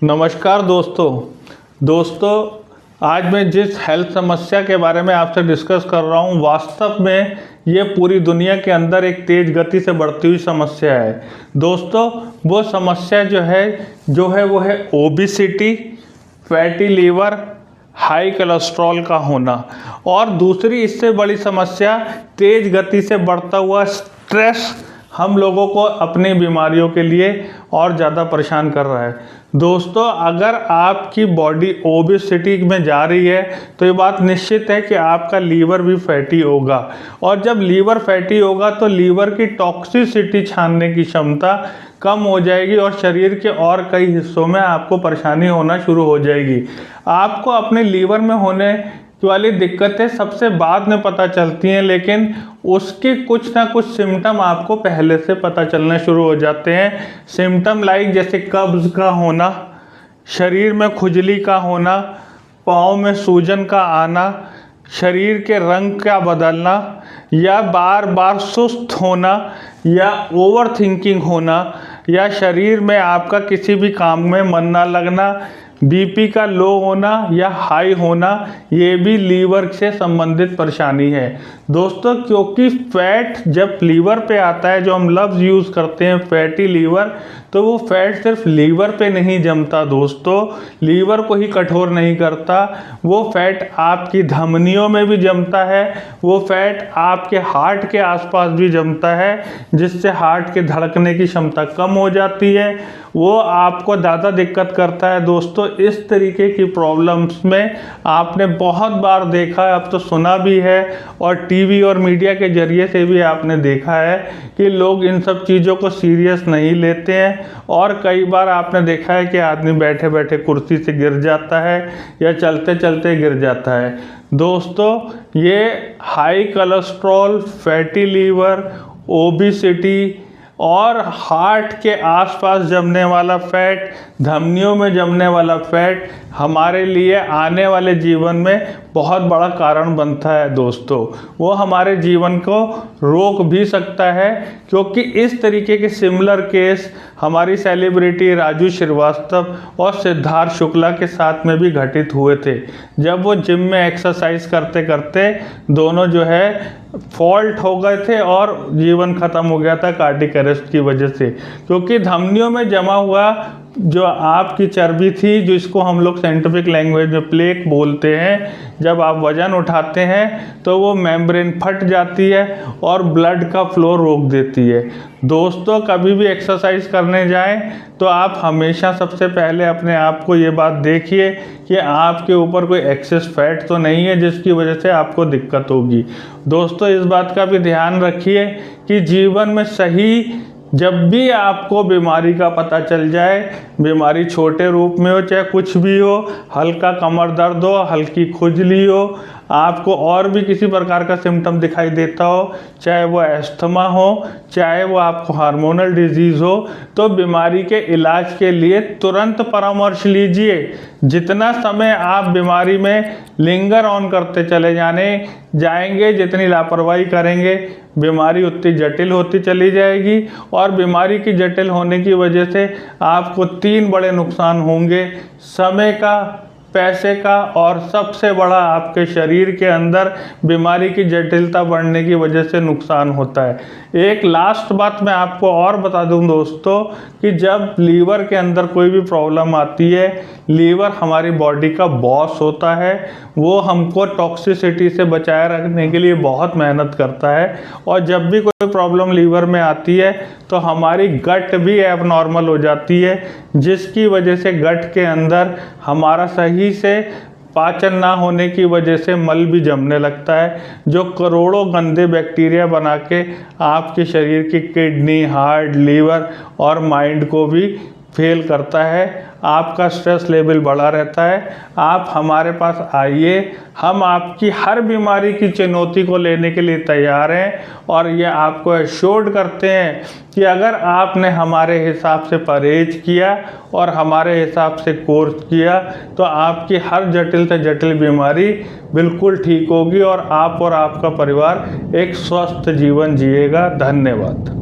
नमस्कार दोस्तों, आज मैं जिस हेल्थ समस्या के बारे में आपसे डिस्कस कर रहा हूँ, वास्तव में ये पूरी दुनिया के अंदर एक तेज़ गति से बढ़ती हुई समस्या है। दोस्तों, वो समस्या वो है obesity, fatty liver, high cholesterol का होना। और दूसरी इससे बड़ी समस्या तेज़ गति से बढ़ता हुआ स्ट्रेस हम लोगों को अपनी बीमारियों के लिए और ज़्यादा परेशान कर रहा है। दोस्तों, अगर आपकी बॉडी ओबेसिटी में जा रही है तो ये बात निश्चित है कि आपका लीवर भी फैटी होगा, और जब लीवर फैटी होगा तो लीवर की टॉक्सिसिटी छानने की क्षमता कम हो जाएगी और शरीर के और कई हिस्सों में आपको परेशानी होना शुरू हो जाएगी। आपको अपने लीवर में होने वाली दिक्कतें सबसे बाद में पता चलती हैं, लेकिन उसके कुछ ना कुछ सिम्टम आपको पहले से पता चलने शुरू हो जाते हैं। सिम्टम लाइक जैसे कब्ज़ का होना, शरीर में खुजली का होना, पाँव में सूजन का आना, शरीर के रंग का बदलना, या बार बार सुस्त होना, या ओवर थिंकिंग होना, या शरीर में आपका किसी भी काम में मन ना लगना, बीपी का लो होना या हाई होना, ये भी लीवर से संबंधित परेशानी है। दोस्तों, क्योंकि फैट जब लीवर पे आता है, जो हम लफ्ज़ यूज़ करते हैं फैटी लीवर, तो वो फैट सिर्फ लीवर पे नहीं जमता दोस्तों, लीवर को ही कठोर नहीं करता। वो फैट आपकी धमनियों में भी जमता है, वो फैट आपके हार्ट के आसपास भी जमता है, जिससे हार्ट के धड़कने की क्षमता कम हो जाती है। वो आपको ज़्यादा दिक्कत करता है। दोस्तों, इस तरीके की प्रॉब्लम्स में आपने बहुत बार देखा है, अब तो सुना भी है, और टीवी और मीडिया के ज़रिए से भी आपने देखा है कि लोग इन सब चीज़ों को सीरियस नहीं लेते हैं, और कई बार आपने देखा है कि आदमी बैठे बैठे कुर्सी से गिर जाता है या चलते चलते गिर जाता है। दोस्तों, ये high cholesterol, fatty liver, obesity और हार्ट के आसपास जमने वाला फैट, धमनियों में जमने वाला फैट हमारे लिए आने वाले जीवन में बहुत बड़ा कारण बनता है। दोस्तों, वो हमारे जीवन को रोक भी सकता है, क्योंकि इस तरीके के सिमिलर केस हमारी सेलिब्रिटी राजू श्रीवास्तव और सिद्धार्थ शुक्ला के साथ में भी घटित हुए थे, जब वो जिम में एक्सरसाइज करते करते दोनों फॉल्ट हो गए थे और जीवन ख़त्म हो गया था कार्डियक अरेस्ट की वजह से। क्योंकि धमनियों में जमा हुआ जो आपकी चर्बी थी, जिसको हम लोग साइंटिफिक लैंग्वेज में प्लेक बोलते हैं, जब आप वज़न उठाते हैं तो वो मेम्ब्रेन फट जाती है और ब्लड का फ्लो रोक देती है। दोस्तों, कभी भी एक्सरसाइज करने जाएं तो आप हमेशा सबसे पहले अपने आप को ये बात देखिए कि आपके ऊपर कोई एक्सेस फैट तो नहीं है जिसकी वजह से आपको दिक्कत होगी। दोस्तों, इस बात का भी ध्यान रखिए कि जीवन में सही जब भी आपको बीमारी का पता चल जाए, बीमारी छोटे रूप में हो चाहे कुछ भी हो, हल्का कमर दर्द हो, हल्की खुजली हो, आपको और भी किसी प्रकार का सिम्टम दिखाई देता हो, चाहे वो एस्थमा हो, चाहे वो आपको हार्मोनल डिजीज़ हो, तो बीमारी के इलाज के लिए तुरंत परामर्श लीजिए। जितना समय आप बीमारी में लिंगर ऑन करते चले जाएंगे, जितनी लापरवाही करेंगे, बीमारी उतनी जटिल होती चली जाएगी, और बीमारी की जटिल होने की वजह से आपको 3 बड़े नुकसान होंगे: समय का, पैसे का, और सबसे बड़ा आपके शरीर के अंदर बीमारी की जटिलता बढ़ने की वजह से नुकसान होता है। एक लास्ट बात मैं आपको और बता दूं दोस्तों, कि जब लीवर के अंदर कोई भी प्रॉब्लम आती है, लीवर हमारी बॉडी का बॉस होता है, वो हमको टॉक्सिसिटी से बचाए रखने के लिए बहुत मेहनत करता है, और जब भी कोई प्रॉब्लम लीवर में आती है तो हमारी गट भी एबनॉर्मल हो जाती है, जिसकी वजह से गट के अंदर हमारा सही से पाचन ना होने की वजह से मल भी जमने लगता है, जो करोड़ों गंदे बैक्टीरिया बना के आपके शरीर की किडनी, हार्ट, लीवर और माइंड को भी फेल करता है। आपका स्ट्रेस लेवल बढ़ा रहता है। आप हमारे पास आइए, हम आपकी हर बीमारी की चुनौती को लेने के लिए तैयार हैं, और ये आपको एश्योर्ड करते हैं कि अगर आपने हमारे हिसाब से परहेज किया और हमारे हिसाब से कोर्स किया तो आपकी हर जटिल से जटिल बीमारी बिल्कुल ठीक होगी, और आप और आपका परिवार एक स्वस्थ जीवन जिएगा। धन्यवाद।